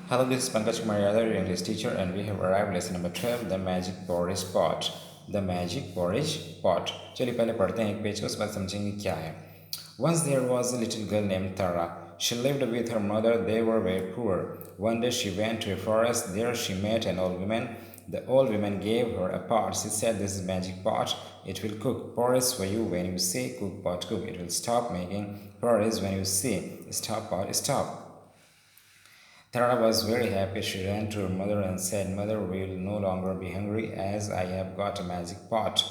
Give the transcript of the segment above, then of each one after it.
Hello, this is Pankaj Kumar Yadav, your English teacher, and we have arrived lesson number 12, the magic porridge pot. The magic porridge pot. चलिए पहले पढ़ते हैं एक page को, उसके बाद समझेंगे क्या है. Once there was a little girl named Tara. She lived with her mother. They were very poor. One day she went to a forest. There she met an old woman. The old woman gave her a pot. She said, "This is magic pot. It will cook porridge for you when you say cook pot cook. It will stop making porridge when you say stop pot stop." Tara was very happy. She ran to her mother and said, "Mother, we will no longer be hungry as I have got a magic pot."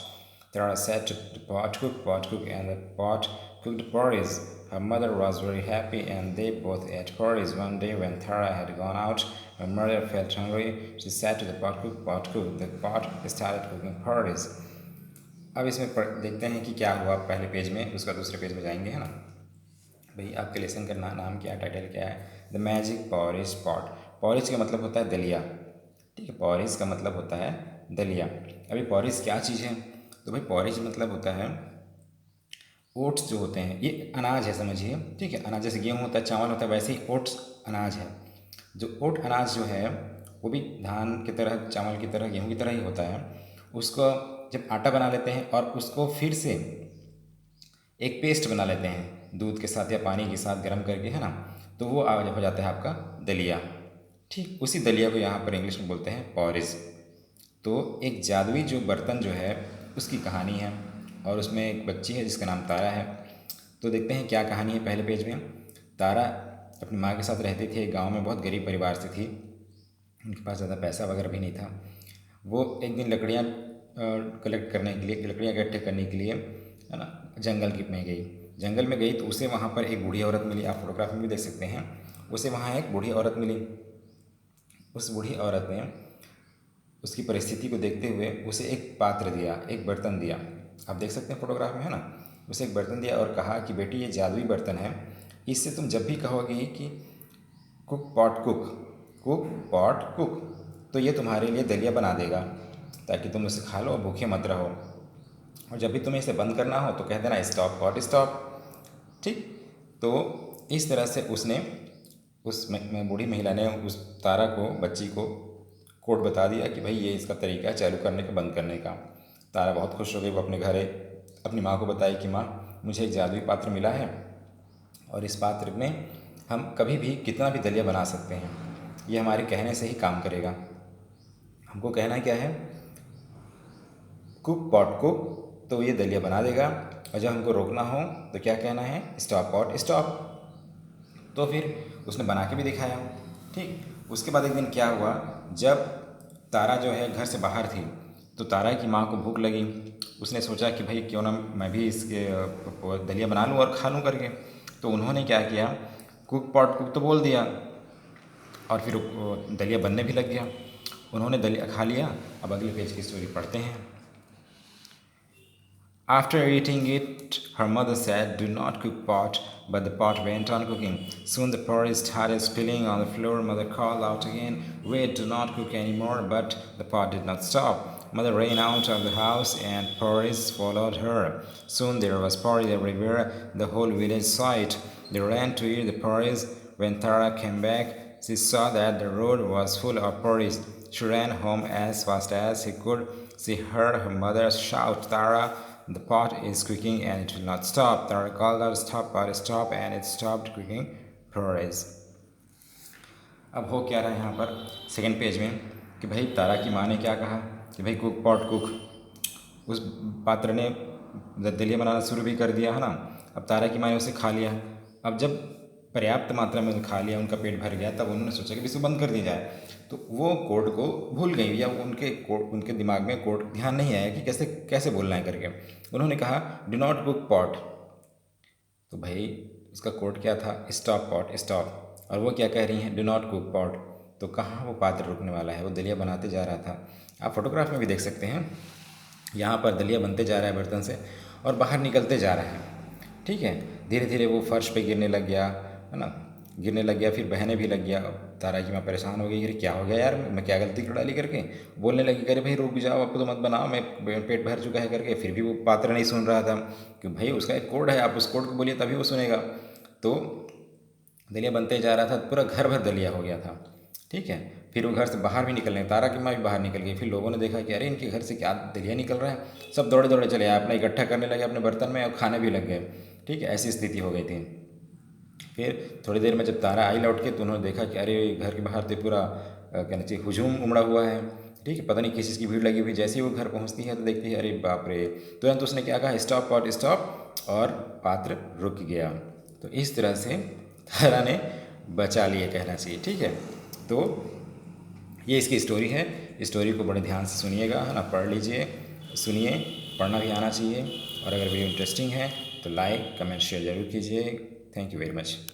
Tara said to the pot, pot, cook, and the pot cooked porridge. Her mother was very happy and they both ate porridge. One day when Tara had gone out, her mother felt hungry. She said to the pot, cook. The pot started cooking porridge. अब इसमें देखते हैं कि क्या हुआ पहले page में, उसका दूसरे पेज में जाएंगे, है ना भाई. आपके लेसन का नाम क्या है, टाइटल क्या है? The magic porridge pot. Porridge का मतलब होता है दलिया, ठीक है. पॉरिज का मतलब होता है दलिया. अभी पॉरिज क्या चीज़ है? तो भाई पॉरिज मतलब होता है ओट्स जो होते हैं, ये अनाज है समझिए, ठीक है. अनाज जैसे गेहूँ होता है, चावल होता है, वैसे ही ओट्स अनाज है. जो ओट अनाज जो है वो भी धान की तरह, चावल की तरह, गेहूँ की तरह ही होता है. उसको जब आटा बना लेते हैं और उसको फिर से एक पेस्ट बना लेते हैं दूध के साथ या पानी के साथ गर्म करके, है ना, तो वो हो जाता है आपका दलिया. ठीक उसी दलिया को यहाँ पर इंग्लिश में बोलते हैं पॉरिज. तो एक जादुई जो बर्तन जो है उसकी कहानी है और उसमें एक बच्ची है जिसका नाम तारा है. तो देखते हैं क्या कहानी है पहले पेज में. तारा अपनी माँ के साथ रहती थी. गांव में बहुत गरीब परिवार से थी, उनके पास ज़्यादा पैसा वगैरह भी नहीं था. वो एक दिन लकड़ियाँ कलेक्ट करने के लिए, लकड़ियाँ इकट्ठे करने के लिए, है ना, जंगल में गई. जंगल में गई तो उसे वहाँ पर एक बूढ़ी औरत मिली. आप फोटोग्राफ में भी देख सकते हैं. उसे वहाँ एक बूढ़ी औरत मिली. उस बूढ़ी औरत ने उसकी परिस्थिति को देखते हुए उसे एक पात्र दिया, एक बर्तन दिया. आप देख सकते हैं फोटोग्राफ में, है ना. उसे एक बर्तन दिया और कहा कि बेटी ये जादुई बर्तन है, इससे तुम जब भी कहोगी कि cook pot cook, cook pot cook, तो ये तुम्हारे लिए दलिया बना देगा ताकि तुम उसे खा लो और भूखे मत रहो. और जब भी तुम्हें इसे बंद करना हो तो कह देना स्टॉप पॉट स्टॉप. ठीक. तो इस तरह से उसने, उस बूढ़ी महिला ने उस तारा को, बच्ची को कोड बता दिया कि भाई ये इसका तरीका है चालू करने का, बंद करने का. तारा बहुत खुश हो गई. वो अपने घर अपनी माँ को बताई कि माँ मुझे एक जादुई पात्र मिला है और इस पात्र में हम कभी भी कितना भी दलिया बना सकते हैं. ये हमारे कहने से ही काम करेगा. हमको कहना क्या है, कुक पॉट कुक, तो ये दलिया बना देगा. और जब हमको रोकना हो तो क्या कहना है, स्टॉप पॉट स्टॉप. तो फिर उसने बना के भी दिखाया. ठीक. उसके बाद एक दिन क्या हुआ, जब तारा जो है घर से बाहर थी तो तारा की माँ को भूख लगी. उसने सोचा कि भाई क्यों ना मैं भी इसके दलिया बना लूँ और खा लूँ करके. तो उन्होंने क्या किया, कुक पॉट कुक तो बोल दिया और फिर दलिया बनने भी लग गया. उन्होंने दलिया खा लिया. अब अगले पेज की स्टोरी पढ़ते हैं. After eating it, her mother said, "Do not cook pot," but the pot went on cooking. Soon the porridge started spilling on the floor. Mother called out again, "Wait, do not cook anymore," but the pot did not stop. Mother ran out of the house and porridge followed her. Soon there was porridge everywhere. The whole village saw it. They ran to eat the porridge. When Tara came back, she saw that the road was full of porridge. She ran home as fast as she could. She heard her mother shout, "Tara, the pot is cooking and it will not stop." Tara called out, "Stop pot, stop," and it stopped cooking porridge. अब हो क्या रहा है यहाँ पर second page में कि भाई तारा की माँ ने क्या कहा कि भाई कुक पॉट कुक. उस पात्र ने दलिया बनाना शुरू भी कर दिया, है ना. अब तारा की माँ ने उसे खा लिया. अब जब पर्याप्त मात्रा में खा लिया, उनका पेट भर गया, तब उन्होंने सोचा कि इसको बंद कर दिया जाए. तो वो कोड को भूल गई या उनके दिमाग में कोड ध्यान नहीं आया कि कैसे कैसे बोलना है करके. उन्होंने कहा, "डू नॉट कुक पॉट." तो भाई उसका कोड क्या था, स्टॉप पॉट स्टॉप. और वो क्या कह रही हैं, डू नॉट कुक पॉट. तो कहाँ वो पात्र रुकने वाला है, वो दलिया बनाते जा रहा था. आप फोटोग्राफ में भी देख सकते हैं. यहाँ पर दलिया बनते जा रहा है बर्तन से और बाहर निकलते जा रहा है. ठीक है. धीरे धीरे वो फर्श पे गिरने लग गया, है ना, गिरने लग गया, फिर बहने भी लग गया. तारा की माँ परेशान हो गई, अरे क्या हो गया यार, मैं क्या गलती कर डाली करके. बोलने लगी, अरे भाई रुक जाओ, अब तो मत बनाओ, मैं पेट भर चुका है करके. फिर भी वो पात्र नहीं सुन रहा था कि भाई उसका एक कोड है, आप उस कोड को बोलिए तभी वो सुनेगा. तो दलिया बनते जा रहा था, पूरा घर भर दलिया हो गया था. ठीक. ठीक है। फिर वो घर से बाहर भी निकलने, तारा की माँ भी बाहर निकल गई। फिर लोगों ने देखा कि अरे इनके घर से क्या दलिया निकल रहा है। सब दौड़े दौड़े चले आए, अपना इकट्ठा करने लगे अपने बर्तन में और खाने भी लग गए। ठीक है, ऐसी स्थिति हो गई थी। फिर थोड़ी देर में जब तारा आई लौट के, तो उन्होंने देखा कि अरे घर के बाहर तो पूरा कहना चाहिए हुजूम उमड़ा हुआ है। ठीक है, पता नहीं किस चीज़ की भीड़ लगी हुई। जैसे ही वो घर पहुंचती है तो देखती है अरे बाप रे। तुरंत उसने क्या कहा, स्टॉप पॉट स्टॉप, और पात्र रुक गया। तो इस तरह से तारा ने बचा लिए कहना चाहिए। ठीक है, तो ये इसकी स्टोरी है। स्टोरी को बड़े ध्यान से सुनिएगा, है ना, पढ़ लीजिए, सुनिए, पढ़ना भी आना चाहिए। और अगर वीडियो इंटरेस्टिंग है तो लाइक कमेंट शेयर जरूर कीजिए। Thank you very much.